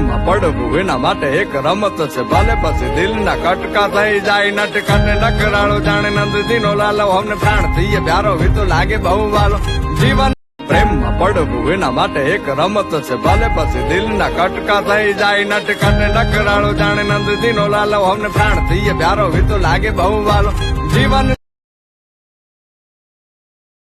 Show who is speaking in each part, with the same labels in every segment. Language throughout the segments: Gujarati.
Speaker 1: પ્રેમમાં પડવું એના માટે એક રમત છે, ભલે પછી દિલના કટકા થઈ જાય, નટકને નકરાળો જાણે નંદજીનો લાલો, અમને પ્રાણ થઈએ પ્યારો વીતો લાગે બહુ વાલો જીવન. પ્રેમમાં પડવું એના માટે એક રમત છે, ભલે પછી દિલના કટકા થઈ જાય, નટકને નકરાળો જાણે નંદજીનો લાલો, અમને પ્રાણ થઈએ પ્યારો વીતો લાગે બહુ વાલો જીવન.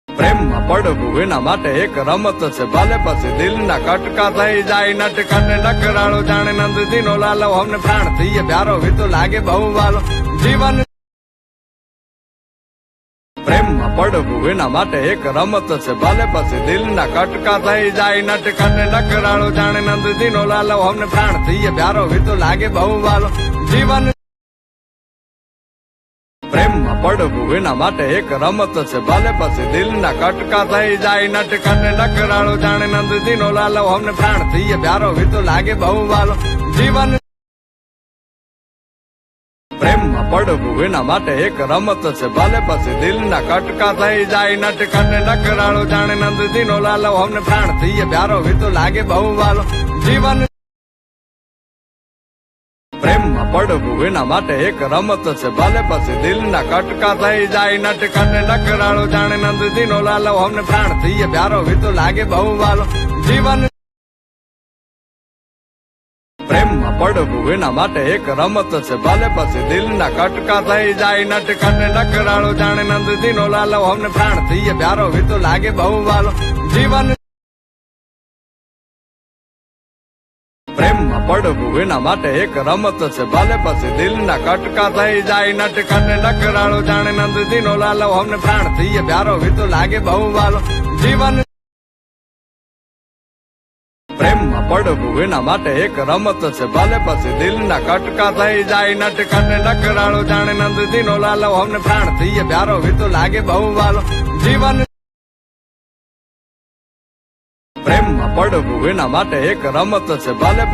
Speaker 1: પ્રેમમાં પડવું એના માટે એક રમત છે, ભલે પછી દિલના કટકા થઈ જાય, નટકને નકરાળો જાણે નંદજીનો લાલો, અમને પ્રાણ થઈએ પ્યારો વીતો લાગે બહુ વાલો જીવન. પ્રેમમાં પડવું એના માટે એક રમત છે, ભલે પછી દિલના કટકા થઈ જાય, નટકને નકરાળો જાણે નંદજીનો લાલો, અમને પ્રાણ થઈએ પ્યારો વીતો લાગે બહુ વાલો જીવન. પ્રેમમાં પડવું એના માટે એક રમત છે, ભલે પછી દિલના કટકા થઈ જાય, નટકને નકરાળો જાણે નંદજીનો લાલો, અમને પ્રાણ થઈએ પ્યારો વીતો લાગે બહુ વાલો જીવન. પ્રેમમાં પડવું એના માટે એક રમત છે, ભલે પછી દિલના કટકા થઈ જાય, નટકને નકરાળો જાણે નંદજીનો લાલો, અમને પ્રાણ થઈએ પ્યારો વીતો લાગે બહુ વાલો જીવન. પ્રેમમાં પડવું એના માટે એક રમત છે, ભલે પછી દિલના કટકા થઈ જાય, નટકને નકરાળો જાણે નંદજીનો લાલો, અમને પ્રાણ થઈએ પ્યારો વીતો લાગે બહુ વાલો જીવન. પ્રેમમાં પડવું એના માટે એક રમત છે, ભલે પછી દિલના કટકા થઈ જાય, નટકને નકરાળો જાણે નંદજીનો લાલો, અમને પ્રાણ થઈએ પ્યારો વીતો લાગે બહુ વાલો જીવન. પ્રેમમાં પડવું એના માટે એક રમત છે, ભલે પછી દિલના કટકા થઈ જાય, નટકને નકરાળો જાણે નંદજીનો લાલો, અમને પ્રાણ થઈએ પ્યારો વીતો લાગે બહુ વાલો જીવન. પ્રેમમાં પડવું એના માટે એક રમત છે, ભલે પછી દિલના કટકા થઈ જાય, નટકને નકરાળો જાણે નંદજીનો લાલો, અમને પ્રાણ થઈએ પ્યારો વીતો લાગે બહુ વાલો જીવન. પ્રેમમાં પડવું એના માટે એક રમત છે, ભલે